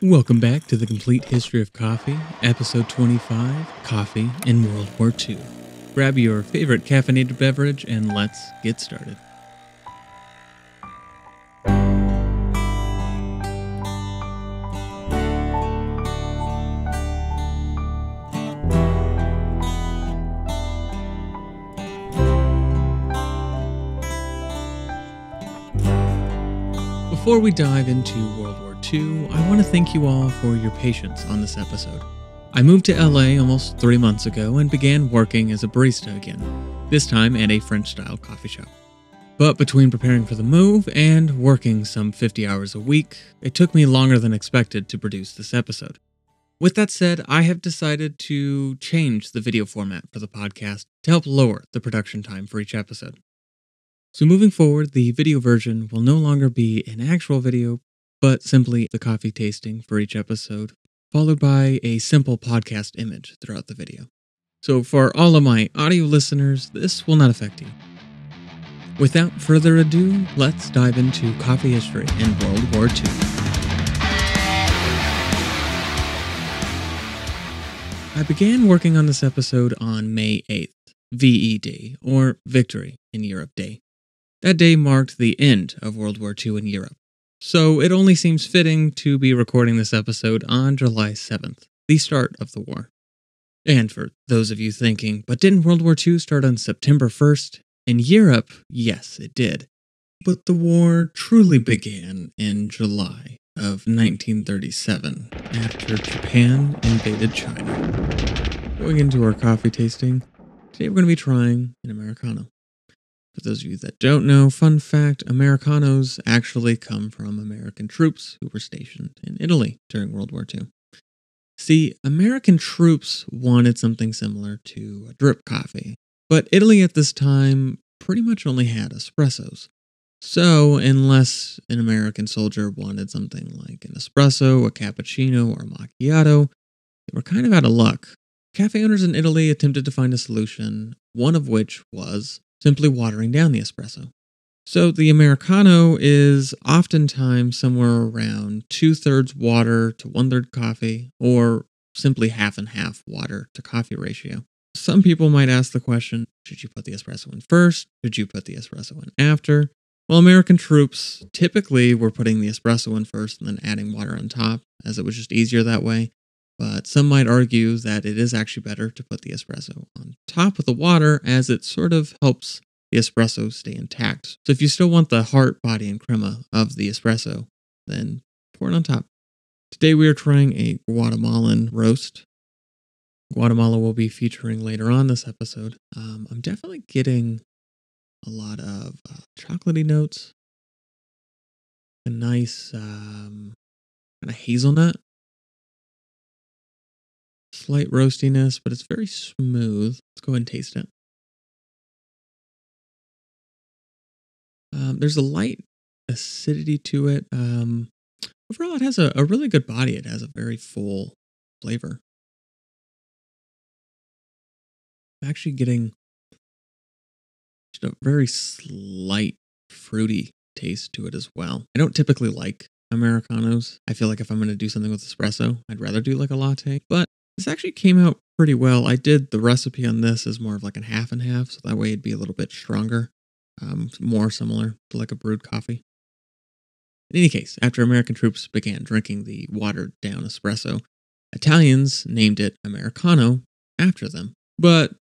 Welcome back to the Complete History of Coffee, Episode 25, Coffee in World War II. Grab your favorite caffeinated beverage and let's get started. Before we dive into World War II, I want to thank you all for your patience on this episode. I moved to LA almost 3 months ago and began working as a barista again, this time at a French-style coffee shop. But between preparing for the move and working some 50 hours a week, it took me longer than expected to produce this episode. With that said, I have decided to change the video format for the podcast to help lower the production time for each episode. So moving forward, the video version will no longer be an actual video, but simply the coffee tasting for each episode, followed by a simple podcast image throughout the video. So for all of my audio listeners, this will not affect you. Without further ado, let's dive into coffee history in World War II. I began working on this episode on May 8th, VE Day, or Victory in Europe Day. That day marked the end of World War II in Europe, so it only seems fitting to be recording this episode on July 7th, the start of the war. And for those of you thinking, but didn't World War II start on September 1st? In Europe, yes, it did. But the war truly began in July of 1937, after Japan invaded China. Going into our coffee tasting, today we're going to be trying an Americano. For those of you that don't know, fun fact, Americanos actually come from American troops who were stationed in Italy during World War II. See, American troops wanted something similar to a drip coffee, but Italy at this time pretty much only had espressos. So, unless an American soldier wanted something like an espresso, a cappuccino, or a macchiato, they were kind of out of luck. Cafe owners in Italy attempted to find a solution, one of which was simply watering down the espresso. So the Americano is oftentimes somewhere around 2/3 water to 1/3 coffee, or simply half and half water to coffee ratio. Some people might ask the question, should you put the espresso in first? Should you put the espresso in after? Well, American troops typically were putting the espresso in first and then adding water on top, as it was just easier that way. But some might argue that it is actually better to put the espresso on top of the water, as it sort of helps the espresso stay intact. So if you still want the heart, body, and crema of the espresso, then pour it on top. Today we are trying a Guatemalan roast. Guatemala will be featuring later on this episode. I'm definitely getting a lot of chocolatey notes, a nice kind of hazelnut. Slight roastiness, but it's very smooth. Let's go ahead and taste it. There's a light acidity to it. Overall, it has a really good body. It has a very full flavor. I'm actually getting just a very slight fruity taste to it as well. I don't typically like Americanos. I feel like if I'm going to do something with espresso, I'd rather do like a latte, but this actually came out pretty well. I did the recipe on this as more of like a half and half, so that way it'd be a little bit stronger, more similar to like a brewed coffee. In any case, after American troops began drinking the watered down espresso, Italians named it Americano after them. But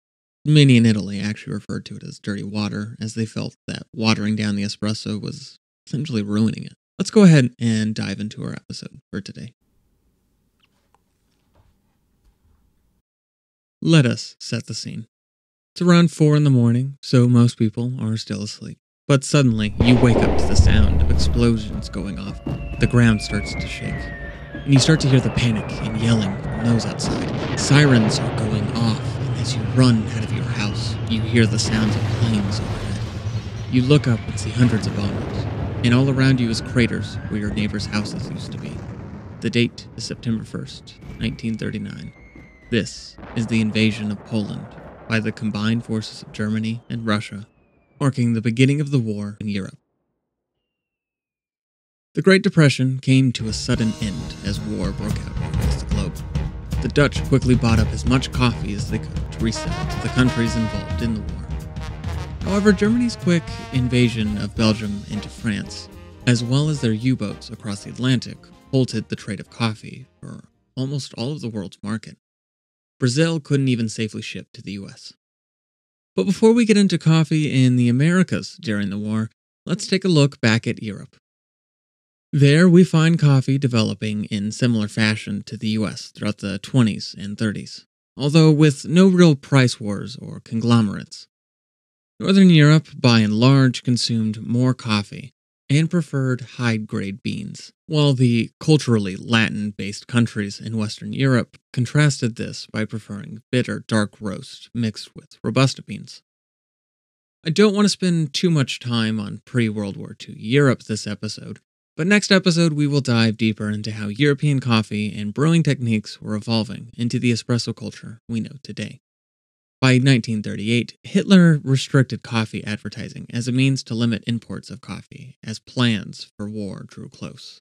many in Italy actually referred to it as dirty water, as they felt that watering down the espresso was essentially ruining it. Let's go ahead and dive into our episode for today. Let us set the scene. It's around 4 a.m, so most people are still asleep. But suddenly, you wake up to the sound of explosions going off. The ground starts to shake, and you start to hear the panic and yelling from those outside. Sirens are going off, and as you run out of your house, you hear the sounds of planes overhead. You look up and see hundreds of bombers, and all around you is craters where your neighbors' houses used to be. The date is September 1st, 1939. This is the invasion of Poland by the combined forces of Germany and Russia, marking the beginning of the war in Europe. The Great Depression came to a sudden end as war broke out across the globe. The Dutch quickly bought up as much coffee as they could to resell it to the countries involved in the war. However, Germany's quick invasion of Belgium into France, as well as their U-boats across the Atlantic, halted the trade of coffee for almost all of the world's market. Brazil couldn't even safely ship to the US. But before we get into coffee in the Americas during the war, let's take a look back at Europe. There, we find coffee developing in similar fashion to the US throughout the 20s and 30s, although with no real price wars or conglomerates. Northern Europe, by and large, consumed more coffee and preferred high-grade beans, while the culturally Latin-based countries in Western Europe contrasted this by preferring bitter dark roast mixed with Robusta beans. I don't want to spend too much time on pre-World War II Europe this episode, but next episode we will dive deeper into how European coffee and brewing techniques were evolving into the espresso culture we know today. By 1938, Hitler restricted coffee advertising as a means to limit imports of coffee as plans for war drew close.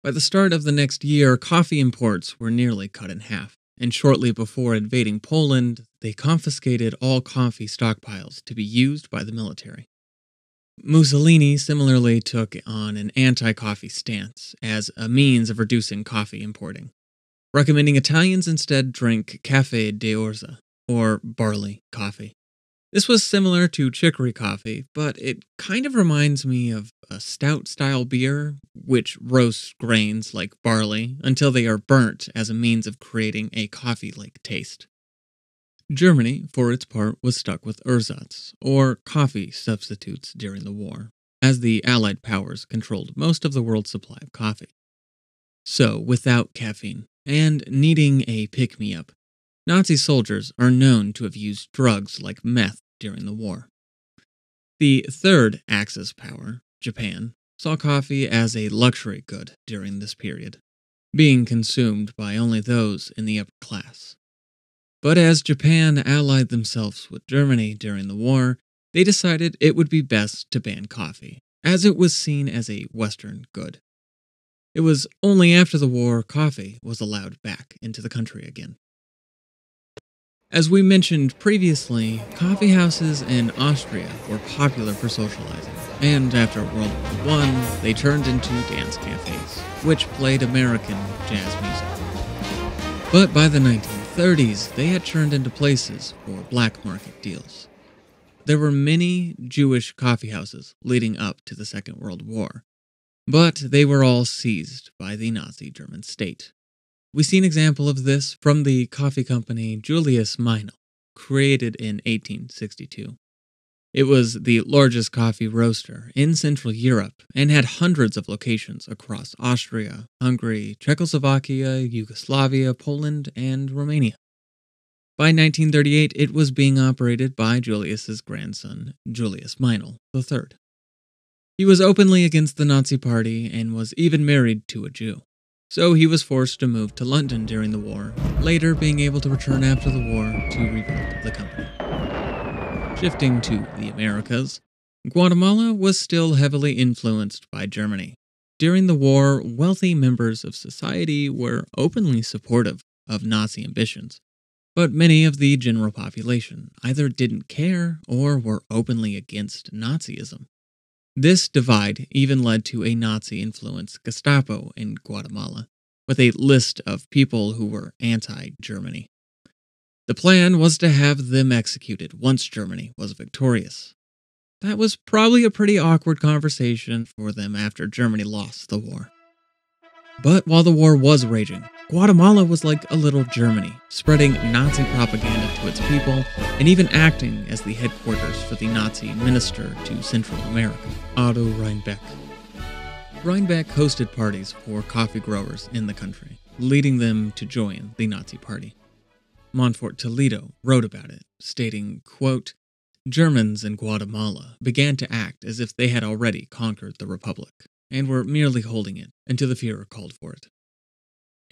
By the start of the next year, coffee imports were nearly cut in half, and shortly before invading Poland, they confiscated all coffee stockpiles to be used by the military. Mussolini similarly took on an anti-coffee stance as a means of reducing coffee importing, recommending Italians instead drink caffè d'orzo, or barley coffee. This was similar to chicory coffee, but it kind of reminds me of a stout-style beer, which roasts grains like barley until they are burnt as a means of creating a coffee-like taste. Germany, for its part, was stuck with ersatz, or coffee substitutes during the war, as the Allied powers controlled most of the world's supply of coffee. So, without caffeine, and needing a pick-me-up, Nazi soldiers are known to have used drugs like meth during the war. The third Axis power, Japan, saw coffee as a luxury good during this period, being consumed by only those in the upper class. But as Japan allied themselves with Germany during the war, they decided it would be best to ban coffee, as it was seen as a Western good. It was only after the war coffee was allowed back into the country again. As we mentioned previously, coffee houses in Austria were popular for socializing, and after World War I, they turned into dance cafes, which played American jazz music. But by the 1930s, they had turned into places for black market deals. There were many Jewish coffee houses leading up to the Second World War, but they were all seized by the Nazi German state. We see an example of this from the coffee company Julius Meinl, created in 1862. It was the largest coffee roaster in Central Europe and had hundreds of locations across Austria, Hungary, Czechoslovakia, Yugoslavia, Poland, and Romania. By 1938, it was being operated by Julius's grandson, Julius Meinl III. He was openly against the Nazi Party and was even married to a Jew. So he was forced to move to London during the war, later being able to return after the war to rebuild the company. Shifting to the Americas, Guatemala was still heavily influenced by Germany. During the war, wealthy members of society were openly supportive of Nazi ambitions, but many of the general population either didn't care or were openly against Nazism. This divide even led to a Nazi-influenced Gestapo in Guatemala, with a list of people who were anti-Germany. The plan was to have them executed once Germany was victorious. That was probably a pretty awkward conversation for them after Germany lost the war. But while the war was raging, Guatemala was like a little Germany, spreading Nazi propaganda to its people and even acting as the headquarters for the Nazi minister to Central America, Otto Reinbeck. Reinbeck hosted parties for coffee growers in the country, leading them to join the Nazi Party. Montfort Toledo wrote about it, stating, quote, "Germans in Guatemala began to act as if they had already conquered the Republic, and were merely holding it until the Führer called for it."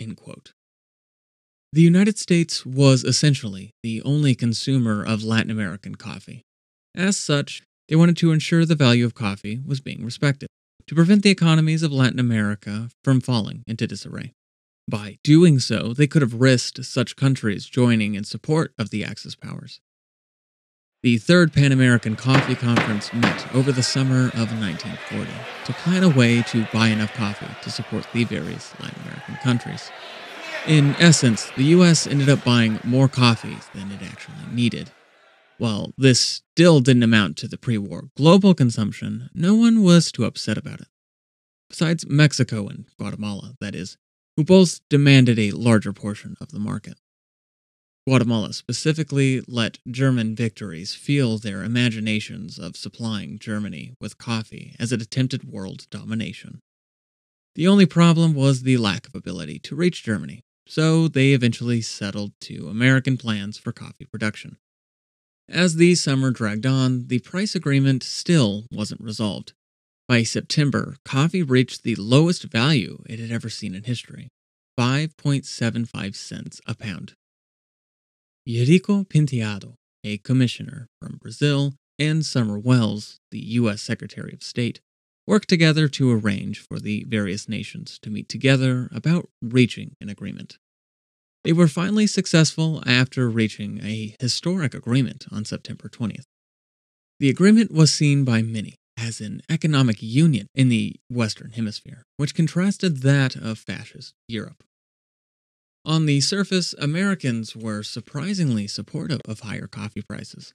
End quote. The United States was essentially the only consumer of Latin American coffee. As such, they wanted to ensure the value of coffee was being respected. to prevent the economies of Latin America from falling into disarray. By doing so, they could have risked such countries joining in support of the Axis powers. The Third Pan American Coffee Conference met over the summer of 1940 to plan a way to buy enough coffee to support the various Latin American countries. In essence, the US ended up buying more coffee than it actually needed. While this still didn't amount to the pre-war global consumption, no one was too upset about it. Besides Mexico and Guatemala, that is, who both demanded a larger portion of the market. Guatemala specifically let German victories fuel their imaginations of supplying Germany with coffee as it attempted world domination. The only problem was the lack of ability to reach Germany, so they eventually settled to American plans for coffee production. As the summer dragged on, the price agreement still wasn't resolved. By September, coffee reached the lowest value it had ever seen in history, 5.75 cents a pound. Eurico Penteado, a commissioner from Brazil, and Summer Wells, the U.S. Secretary of State, worked together to arrange for the various nations to meet together about reaching an agreement. They were finally successful after reaching a historic agreement on September 20th. The agreement was seen by many as an economic union in the Western Hemisphere, which contrasted that of fascist Europe. On the surface, Americans were surprisingly supportive of higher coffee prices.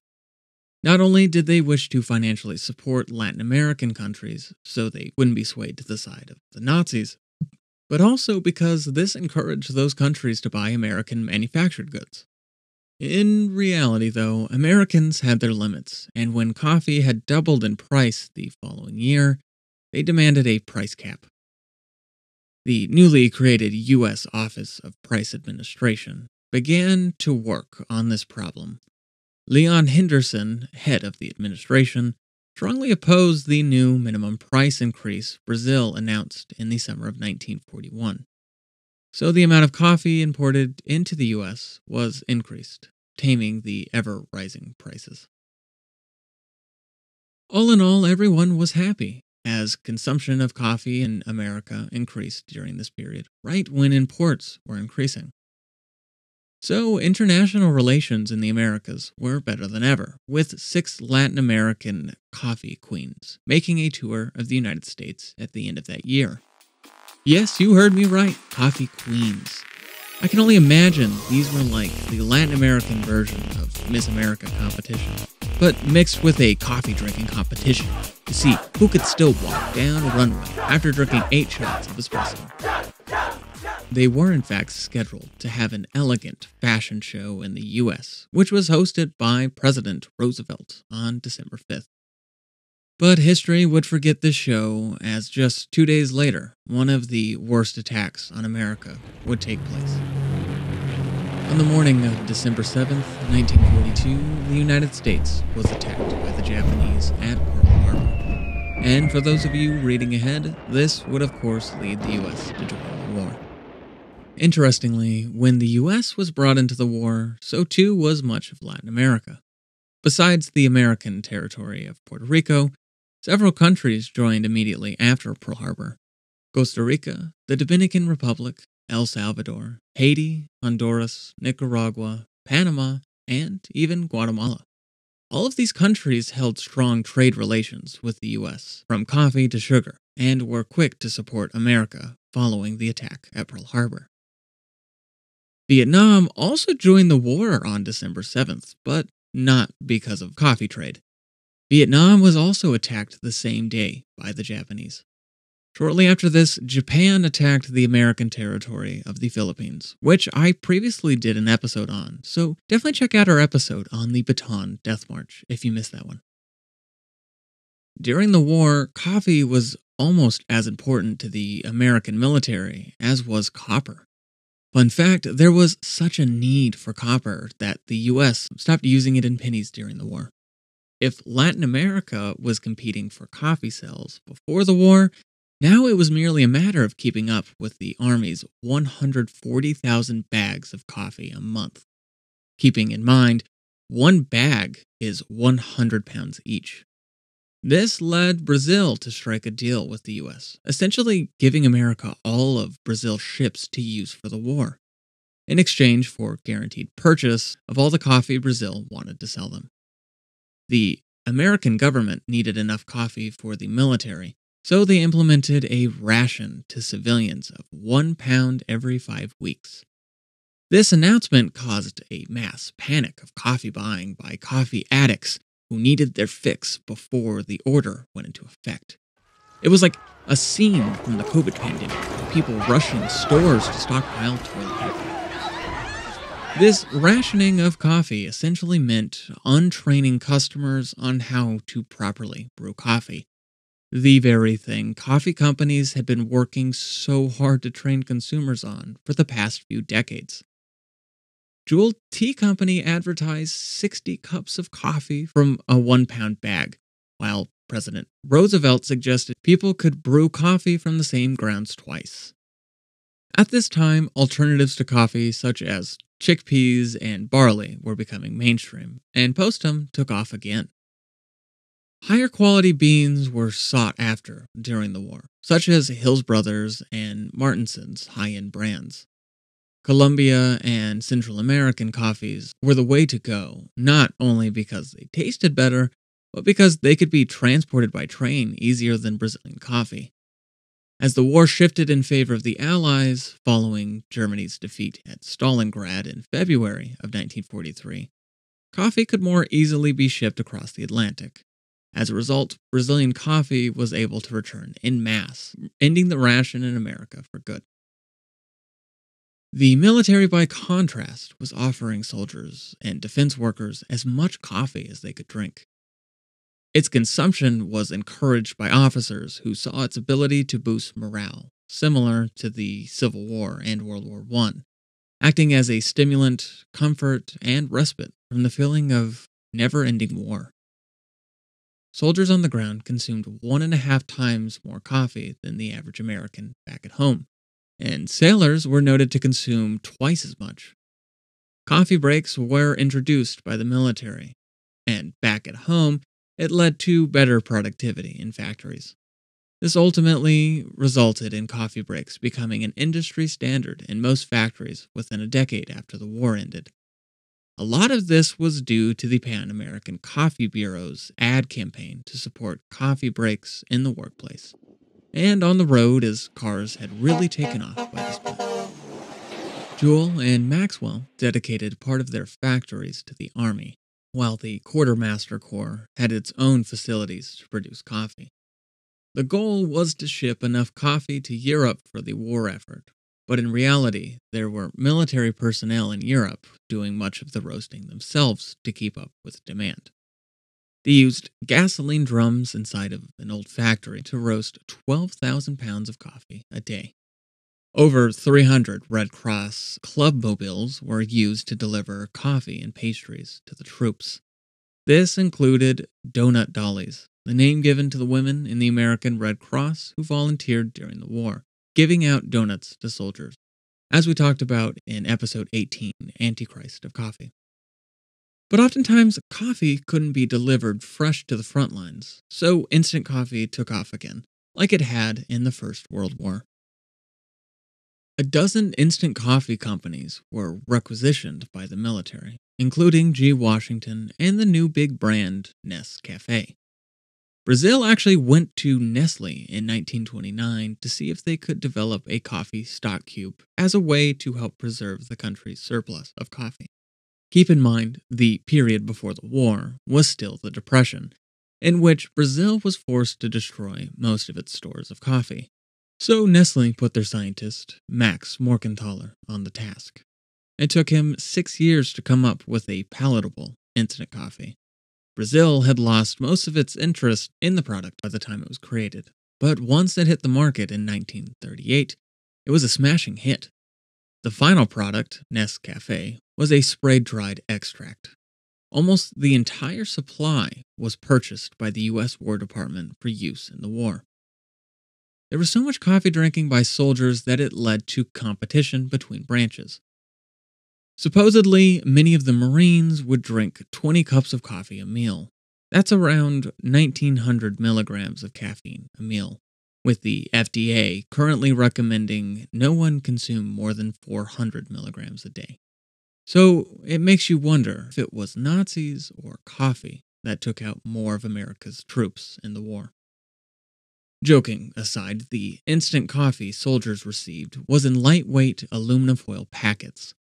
Not only did they wish to financially support Latin American countries so they wouldn't be swayed to the side of the Nazis, but also because this encouraged those countries to buy American manufactured goods. In reality, though, Americans had their limits, and when coffee had doubled in price the following year, they demanded a price cap. The newly created U.S. Office of Price Administration began to work on this problem. Leon Henderson, head of the administration, strongly opposed the new minimum price increase Brazil announced in the summer of 1941. So the amount of coffee imported into the U.S. was increased, taming the ever-rising prices. All in all, everyone was happy, as consumption of coffee in America increased during this period, right when imports were increasing. So, international relations in the Americas were better than ever, with 6 Latin American coffee queens making a tour of the United States at the end of that year. Yes, you heard me right, coffee queens. I can only imagine these were like the Latin American version of Miss America competition, but mixed with a coffee drinking competition to see who could still walk down a runway after drinking 8 shots of espresso. They were in fact scheduled to have an elegant fashion show in the US, which was hosted by President Roosevelt on December 5th. But history would forget this show as just 2 days later, one of the worst attacks on America would take place. On the morning of December 7th, 1942, the United States was attacked by the Japanese at Pearl Harbor. And for those of you reading ahead, this would of course lead the US to join the war. Interestingly, when the US was brought into the war, so too was much of Latin America. Besides the American territory of Puerto Rico, several countries joined immediately after Pearl Harbor: Costa Rica, the Dominican Republic, El Salvador, Haiti, Honduras, Nicaragua, Panama, and even Guatemala. All of these countries held strong trade relations with the U.S., from coffee to sugar, and were quick to support America following the attack at Pearl Harbor. Vietnam also joined the war on December 7th, but not because of coffee trade. Vietnam was also attacked the same day by the Japanese. Shortly after this, Japan attacked the American territory of the Philippines, which I previously did an episode on, so definitely check out our episode on the Bataan Death March if you missed that one. During the war, coffee was almost as important to the American military as was copper. Fun fact, there was such a need for copper that the US stopped using it in pennies during the war. If Latin America was competing for coffee sales before the war, now it was merely a matter of keeping up with the Army's 140,000 bags of coffee a month. Keeping in mind, one bag is 100 pounds each. This led Brazil to strike a deal with the US, essentially giving America all of Brazil's ships to use for the war, in exchange for guaranteed purchase of all the coffee Brazil wanted to sell them. The American government needed enough coffee for the military, so they implemented a ration to civilians of 1 pound every 5 weeks. This announcement caused a mass panic of coffee buying by coffee addicts who needed their fix before the order went into effect. It was like a scene from the COVID pandemic, with people rushing stores to stockpile toilet paper. This rationing of coffee essentially meant untraining customers on how to properly brew coffee. The very thing coffee companies had been working so hard to train consumers on for the past few decades. Jewel Tea Company advertised 60 cups of coffee from a 1 pound bag, while President Roosevelt suggested people could brew coffee from the same grounds twice. At this time, alternatives to coffee such as chickpeas and barley were becoming mainstream, and postum took off again. Higher quality beans were sought after during the war, such as Hills Brothers and Martinson's high-end brands. Colombia and Central American coffees were the way to go, not only because they tasted better, but because they could be transported by train easier than Brazilian coffee. As the war shifted in favor of the Allies following Germany's defeat at Stalingrad in February of 1943, coffee could more easily be shipped across the Atlantic. As a result, Brazilian coffee was able to return en masse, ending the ration in America for good. The military, by contrast, was offering soldiers and defense workers as much coffee as they could drink. Its consumption was encouraged by officers who saw its ability to boost morale, similar to the Civil War and World War I, acting as a stimulant, comfort, and respite from the feeling of never-ending war. Soldiers on the ground consumed 1.5 times more coffee than the average American back at home, and sailors were noted to consume twice as much. Coffee breaks were introduced by the military, and back at home, it led to better productivity in factories. This ultimately resulted in coffee breaks becoming an industry standard in most factories within a decade after the war ended. A lot of this was due to the Pan American Coffee Bureau's ad campaign to support coffee breaks in the workplace, and on the road as cars had really taken off by this point. Jewell and Maxwell dedicated part of their factories to the Army, while the Quartermaster Corps had its own facilities to produce coffee. The goal was to ship enough coffee to Europe for the war effort, but in reality, there were military personnel in Europe doing much of the roasting themselves to keep up with demand. They used gasoline drums inside of an old factory to roast 12,000 pounds of coffee a day. Over 300 Red Cross club mobiles were used to deliver coffee and pastries to the troops. This included donut dollies, the name given to the women in the American Red Cross who volunteered during the war, giving out donuts to soldiers, as we talked about in episode 18, Antichrist of Coffee. But oftentimes, coffee couldn't be delivered fresh to the front lines, so instant coffee took off again, like it had in the First World War. A dozen instant coffee companies were requisitioned by the military, including G. Washington and the new big brand Nescafé. Brazil actually went to Nestle in 1929 to see if they could develop a coffee stock cube as a way to help preserve the country's surplus of coffee. Keep in mind, the period before the war was still the Depression, in which Brazil was forced to destroy most of its stores of coffee. So Nestle put their scientist, Max Morgenthaler, on the task. It took him 6 years to come up with a palatable instant coffee. Brazil had lost most of its interest in the product by the time it was created, but once it hit the market in 1938, it was a smashing hit. The final product, Nescafé, was a spray-dried extract. Almost the entire supply was purchased by the U.S. War Department for use in the war. There was so much coffee drinking by soldiers that it led to competition between branches. Supposedly, many of the Marines would drink 20 cups of coffee a meal, That's around 1900 milligrams of caffeine a meal, with the FDA currently recommending no one consume more than 400 milligrams a day. So it makes you wonder if it was Nazis or coffee that took out more of America's troops in the war. Joking aside, the instant coffee soldiers received was in lightweight aluminum foil packets.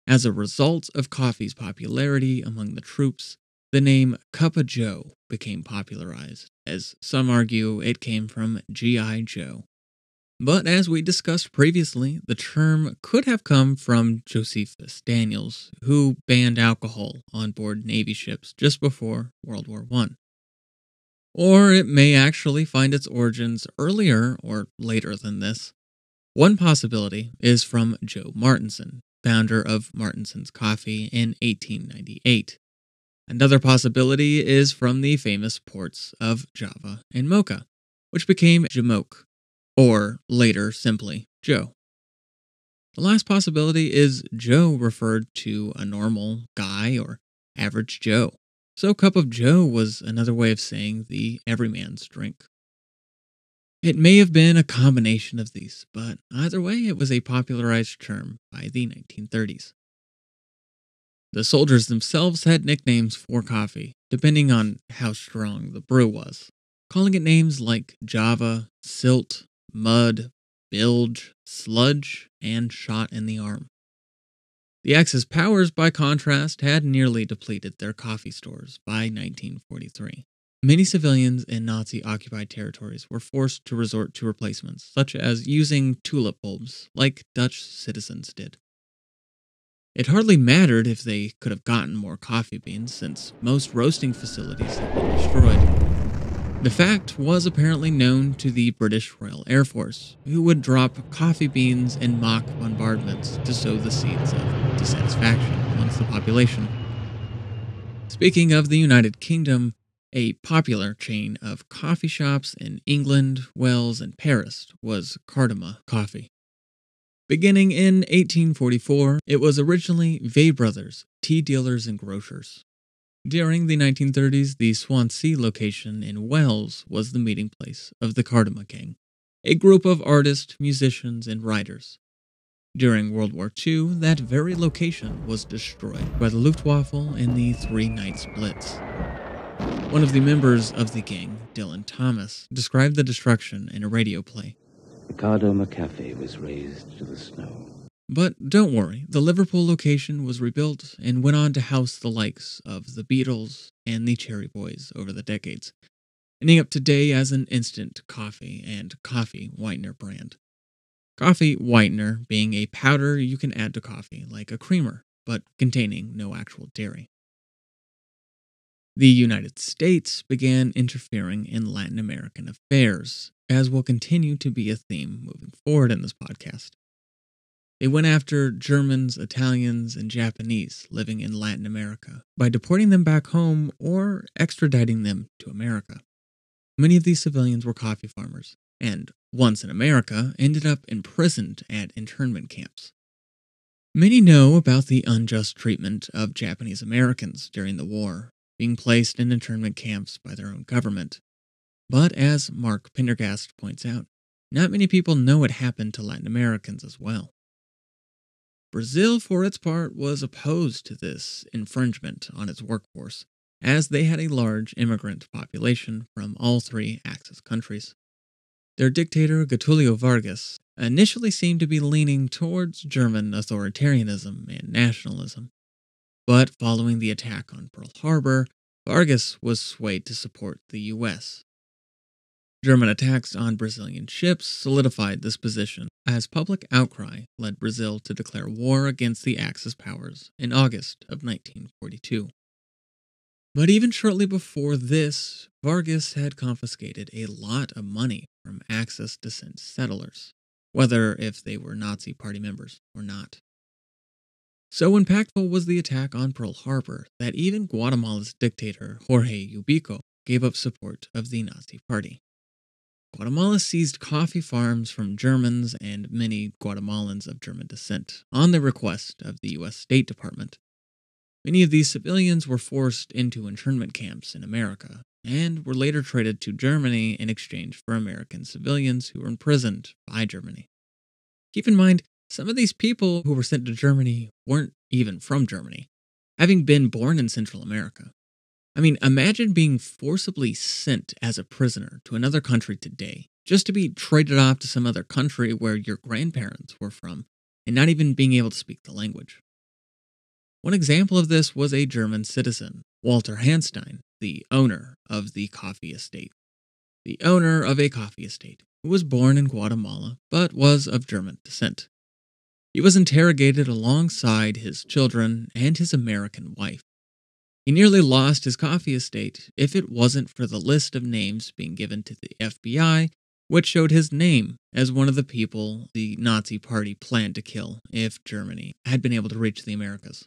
As a result of coffee's popularity among the troops, the name Cup of Joe became popularized, as some argue it came from G.I. Joe. But as we discussed previously, the term could have come from Josephus Daniels, who banned alcohol on board Navy ships just before World War I. Or it may actually find its origins earlier or later than this. One possibility is from Joe Martinson, founder of Martinson's Coffee in 1898. Another possibility is from the famous ports of Java and Mocha, which became Jamoke, or later simply Joe. The last possibility is Joe referred to a normal guy or average Joe. So Cup of Joe was another way of saying the everyman's drink. It may have been a combination of these, but either way, it was a popularized term by the 1930s. The soldiers themselves had nicknames for coffee, depending on how strong the brew was, calling it names like Java, Silt, Mud, Bilge, Sludge, and Shot in the Arm. The Axis powers, by contrast, had nearly depleted their coffee stores by 1943. Many civilians in Nazi-occupied territories were forced to resort to replacements, such as using tulip bulbs, like Dutch citizens did. It hardly mattered if they could have gotten more coffee beans, since most roasting facilities had been destroyed. The fact was apparently known to the British Royal Air Force, who would drop coffee beans in mock bombardments to sow the seeds of dissatisfaction amongst the population. Speaking of the United Kingdom, a popular chain of coffee shops in England, Wales, and Paris was Cardamom Coffee. Beginning in 1844, it was originally Vey Brothers, tea dealers and grocers. During the 1930s, the Swansea location in Wales was the meeting place of the Cardamom Gang, a group of artists, musicians, and writers. During World War II, that very location was destroyed by the Luftwaffe in the three-night Blitz. One of the members of the gang, Dylan Thomas, described the destruction in a radio play. The Cardamom Cafe was razed to the snow. But don't worry, the Liverpool location was rebuilt and went on to house the likes of the Beatles and the Cherry Boys over the decades, ending up today as an instant coffee and coffee whitener brand. Coffee whitener being a powder you can add to coffee, like a creamer, but containing no actual dairy. The United States began interfering in Latin American affairs, as will continue to be a theme moving forward in this podcast. They went after Germans, Italians, and Japanese living in Latin America by deporting them back home or extraditing them to America. Many of these civilians were coffee farmers, and once in America, ended up imprisoned at internment camps. Many know about the unjust treatment of Japanese Americans during the war, being placed in internment camps by their own government. But as Mark Pendergast points out, not many people know what happened to Latin Americans as well. Brazil, for its part, was opposed to this infringement on its workforce, as they had a large immigrant population from all three Axis countries. Their dictator, Getulio Vargas, initially seemed to be leaning towards German authoritarianism and nationalism. But following the attack on Pearl Harbor, Vargas was swayed to support the U.S. German attacks on Brazilian ships solidified this position, as public outcry led Brazil to declare war against the Axis powers in August of 1942. But even shortly before this, Vargas had confiscated a lot of money from Axis descent settlers, whether if they were Nazi Party members or not. So impactful was the attack on Pearl Harbor that even Guatemala's dictator Jorge Ubico gave up support of the Nazi Party. Guatemala seized coffee farms from Germans and many Guatemalans of German descent on the request of the U.S. State Department. Many of these civilians were forced into internment camps in America and were later traded to Germany in exchange for American civilians who were imprisoned by Germany. Keep in mind, some of these people who were sent to Germany weren't even from Germany, having been born in Central America. I mean, imagine being forcibly sent as a prisoner to another country today, just to be traded off to some other country where your grandparents were from, and not even being able to speak the language. One example of this was a German citizen, Walter Hanstein, the owner of the coffee estate. The owner of a coffee estate, who was born in Guatemala but was of German descent. He was interrogated alongside his children and his American wife. He nearly lost his coffee estate if it wasn't for the list of names being given to the FBI, which showed his name as one of the people the Nazi Party planned to kill if Germany had been able to reach the Americas.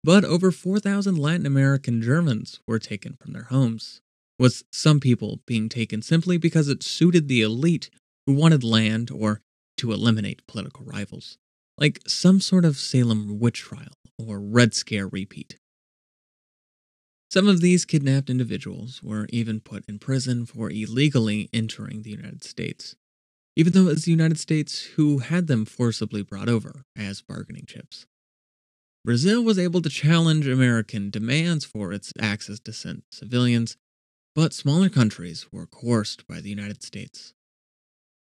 But over 4,000 Latin American Germans were taken from their homes, with some people being taken simply because it suited the elite who wanted land or to eliminate political rivals, like some sort of Salem witch trial or Red Scare repeat. Some of these kidnapped individuals were even put in prison for illegally entering the United States, even though it was the United States who had them forcibly brought over as bargaining chips. Brazil was able to challenge American demands for its access to sent civilians, but smaller countries were coerced by the United States.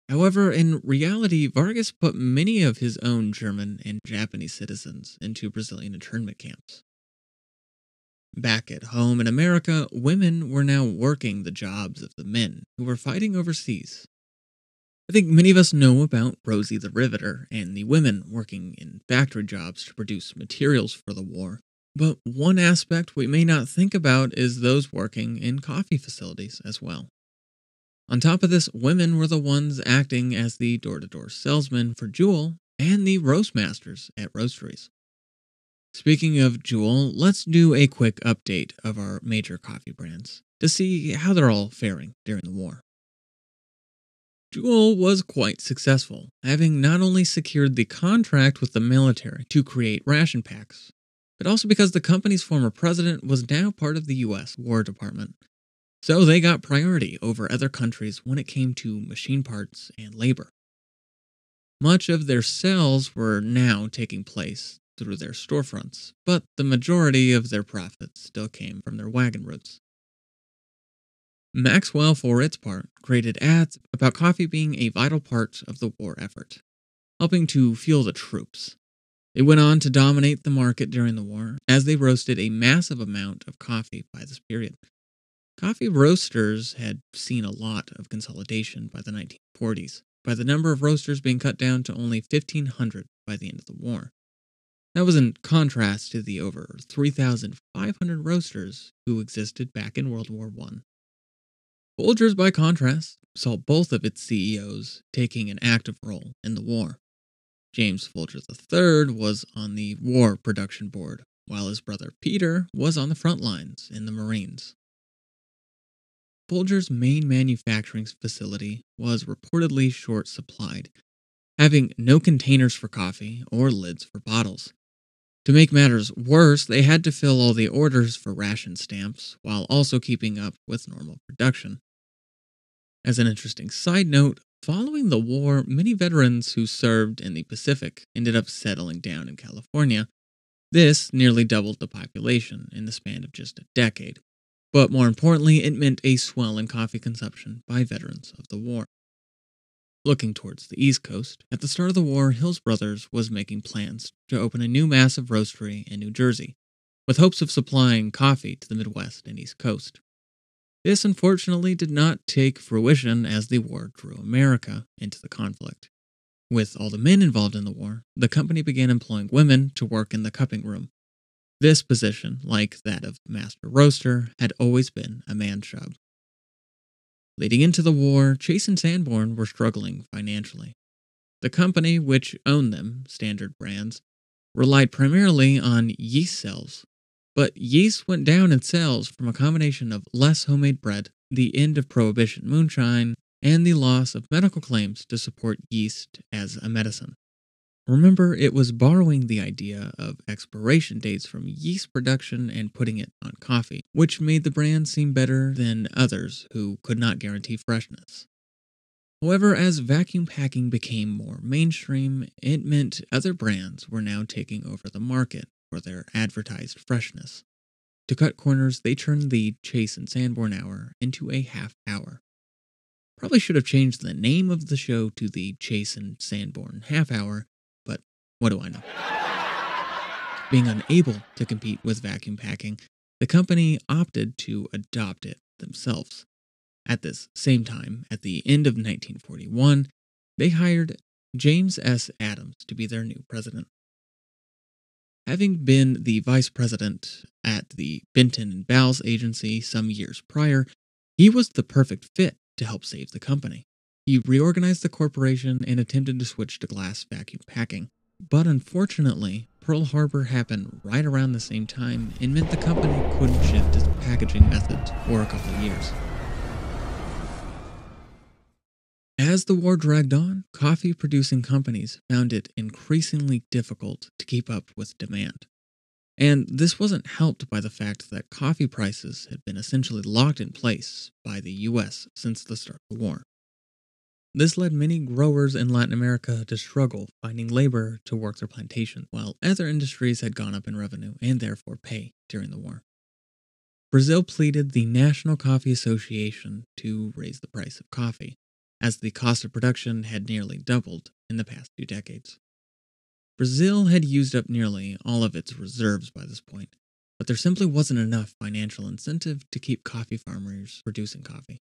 However, in reality, Vargas put many of his own German and Japanese citizens into Brazilian internment camps. Back at home in America, women were now working the jobs of the men who were fighting overseas. I think many of us know about Rosie the Riveter and the women working in factory jobs to produce materials for the war. But one aspect we may not think about is those working in coffee facilities as well. On top of this, women were the ones acting as the door-to-door salesmen for Jewel and the roast masters at roasteries. Speaking of Jewel, let's do a quick update of our major coffee brands to see how they're all faring during the war. Jewel was quite successful, having not only secured the contract with the military to create ration packs, but also because the company's former president was now part of the U.S. War Department. So they got priority over other countries when it came to machine parts and labor. Much of their sales were now taking place through their storefronts, but the majority of their profits still came from their wagon routes. Maxwell, for its part, created ads about coffee being a vital part of the war effort, helping to fuel the troops. They went on to dominate the market during the war, as they roasted a massive amount of coffee by this period. Coffee roasters had seen a lot of consolidation by the 1940s, by the number of roasters being cut down to only 1,500 by the end of the war. That was in contrast to the over 3,500 roasters who existed back in World War I. Folgers, by contrast, saw both of its CEOs taking an active role in the war. James Folger III was on the War Production Board, while his brother Peter was on the front lines in the Marines. Folger's main manufacturing facility was reportedly short-supplied, having no containers for coffee or lids for bottles. To make matters worse, they had to fill all the orders for ration stamps while also keeping up with normal production. As an interesting side note, following the war, many veterans who served in the Pacific ended up settling down in California. This nearly doubled the population in the span of just a decade. But more importantly, it meant a swell in coffee consumption by veterans of the war. Looking towards the East Coast, at the start of the war, Hills Brothers was making plans to open a new massive roastery in New Jersey, with hopes of supplying coffee to the Midwest and East Coast. This unfortunately did not take fruition as the war drew America into the conflict. With all the men involved in the war, the company began employing women to work in the cupping room. This position, like that of master roaster, had always been a man's job. Leading into the war, Chase and Sanborn were struggling financially. The company, which owned them, Standard Brands, relied primarily on yeast sales. But yeast went down in sales from a combination of less homemade bread, the end of Prohibition moonshine, and the loss of medical claims to support yeast as a medicine. Remember, it was borrowing the idea of expiration dates from yeast production and putting it on coffee, which made the brand seem better than others who could not guarantee freshness. However, as vacuum packing became more mainstream, it meant other brands were now taking over the market for their advertised freshness. To cut corners, they turned the Chase and Sanborn hour into a half hour. Probably should have changed the name of the show to the Chase and Sanborn half hour, but what do I know? Being unable to compete with vacuum packing, the company opted to adopt it themselves. At this same time, at the end of 1941, they hired James S. Adams to be their new president. Having been the vice president at the Benton and Bowles agency some years prior, he was the perfect fit to help save the company. He reorganized the corporation and attempted to switch to glass vacuum packing. But unfortunately, Pearl Harbor happened right around the same time and meant the company couldn't shift its packaging methods for a couple of years. As the war dragged on, coffee-producing companies found it increasingly difficult to keep up with demand. And this wasn't helped by the fact that coffee prices had been essentially locked in place by the U.S. since the start of the war. This led many growers in Latin America to struggle finding labor to work their plantations, while other industries had gone up in revenue and therefore pay during the war. Brazil pleaded the National Coffee Association to raise the price of coffee, as the cost of production had nearly doubled in the past 2 decades. Brazil had used up nearly all of its reserves by this point, but there simply wasn't enough financial incentive to keep coffee farmers producing coffee.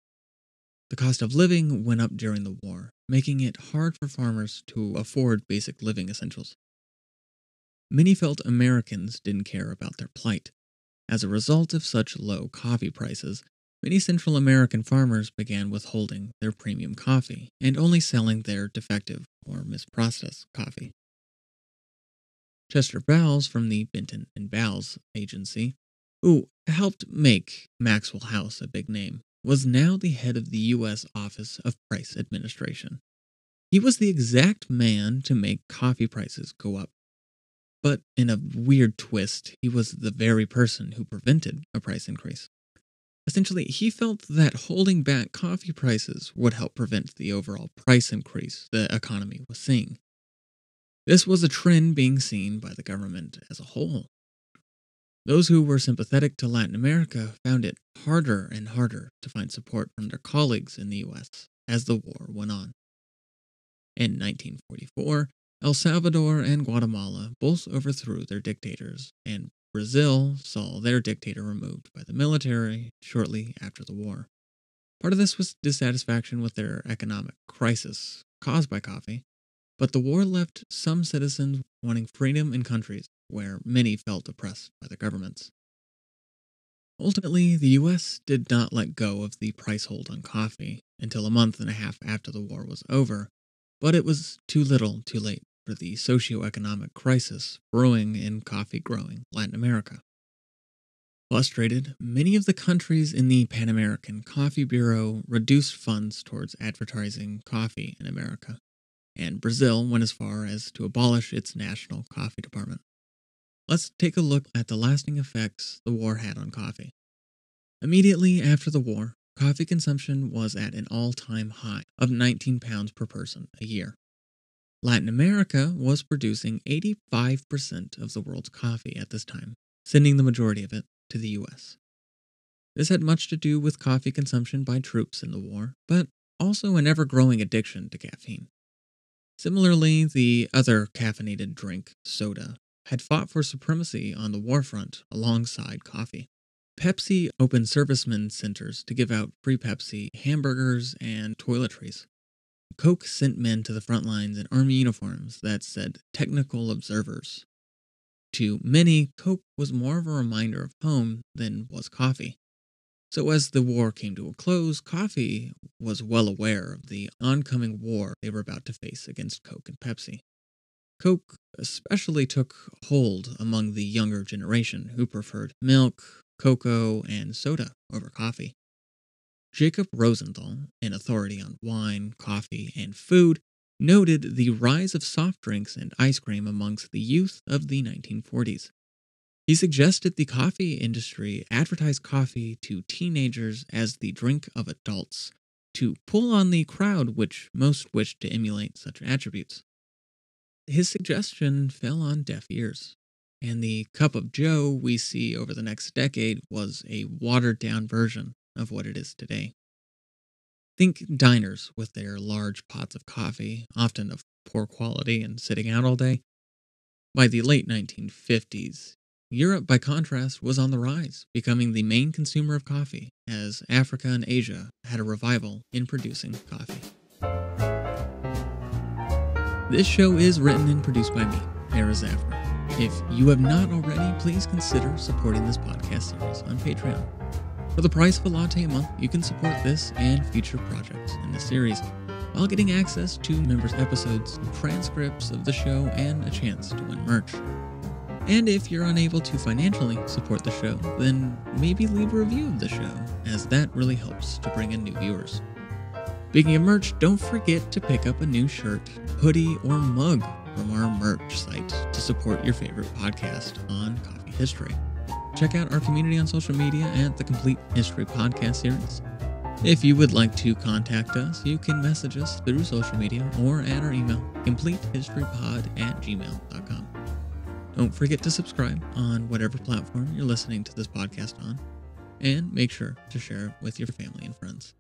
The cost of living went up during the war, making it hard for farmers to afford basic living essentials. Many felt Americans didn't care about their plight. As a result of such low coffee prices, many Central American farmers began withholding their premium coffee and only selling their defective or misprocessed coffee. Chester Bowles from the Benton and Bowles agency, who helped make Maxwell House a big name, was now the head of the U.S. Office of Price Administration. He was the exact man to make coffee prices go up. But in a weird twist, he was the very person who prevented a price increase. Essentially, he felt that holding back coffee prices would help prevent the overall price increase the economy was seeing. This was a trend being seen by the government as a whole. Those who were sympathetic to Latin America found it harder and harder to find support from their colleagues in the U.S. as the war went on. In 1944, El Salvador and Guatemala both overthrew their dictators, and Brazil saw their dictator removed by the military shortly after the war. Part of this was dissatisfaction with their economic crisis caused by coffee, but the war left some citizens wanting freedom in countries where many felt oppressed by their governments. Ultimately, the U.S. did not let go of the price hold on coffee until a month and a half after the war was over, but it was too little too late for the socio-economic crisis brewing in coffee-growing Latin America. Frustrated, many of the countries in the Pan American Coffee Bureau reduced funds towards advertising coffee in America, and Brazil went as far as to abolish its national coffee department. Let's take a look at the lasting effects the war had on coffee. Immediately after the war, coffee consumption was at an all-time high of 19 pounds per person a year. Latin America was producing 85% of the world's coffee at this time, sending the majority of it to the U.S. This had much to do with coffee consumption by troops in the war, but also an ever-growing addiction to caffeine. Similarly, the other caffeinated drink, soda, had fought for supremacy on the war front alongside coffee. Pepsi opened servicemen centers to give out free Pepsi, hamburgers, and toiletries. Coke sent men to the front lines in army uniforms that said technical observers. To many, Coke was more of a reminder of home than was coffee. So as the war came to a close, coffee was well aware of the oncoming war they were about to face against Coke and Pepsi. Coke especially took hold among the younger generation who preferred milk, cocoa, and soda over coffee. Jacob Rosenthal, an authority on wine, coffee, and food, noted the rise of soft drinks and ice cream amongst the youth of the 1940s. He suggested the coffee industry advertise coffee to teenagers as the drink of adults, to pull on the crowd which most wished to emulate such attributes. His suggestion fell on deaf ears, and the cup of joe we see over the next decade was a watered down version of what it is today. Think diners with their large pots of coffee, often of poor quality and sitting out all day. By the late 1950s, Europe, by contrast, was on the rise, becoming the main consumer of coffee, as Africa and Asia had a revival in producing coffee. This show is written and produced by me, Era Zafra. If you have not already, please consider supporting this podcast series on Patreon. For the price of a latte a month, you can support this and future projects in the series, while getting access to members' episodes, transcripts of the show, and a chance to win merch. And if you're unable to financially support the show, then maybe leave a review of the show, as that really helps to bring in new viewers. Speaking of merch, don't forget to pick up a new shirt, hoodie, or mug from our merch site to support your favorite podcast on coffee history. Check out our community on social media at the Complete History Podcast Series. If you would like to contact us, you can message us through social media or at our email, completehistorypod@gmail.com. Don't forget to subscribe on whatever platform you're listening to this podcast on, and make sure to share it with your family and friends.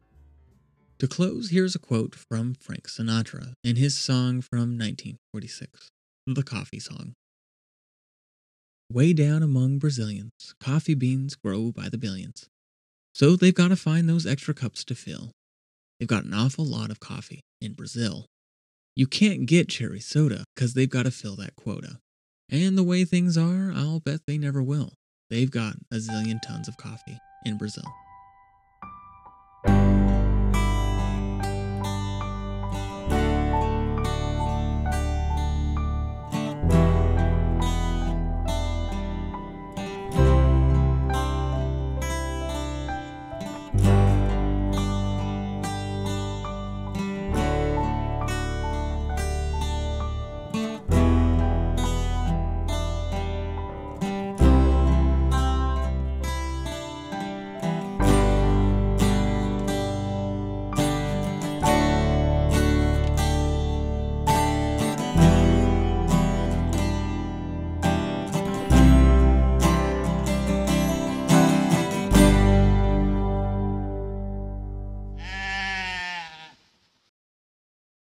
To close, here's a quote from Frank Sinatra in his song from 1946, The Coffee Song. Way down among Brazilians, coffee beans grow by the billions. So they've got to find those extra cups to fill. They've got an awful lot of coffee in Brazil. You can't get cherry soda because they've got to fill that quota. And the way things are, I'll bet they never will. They've got a zillion tons of coffee in Brazil.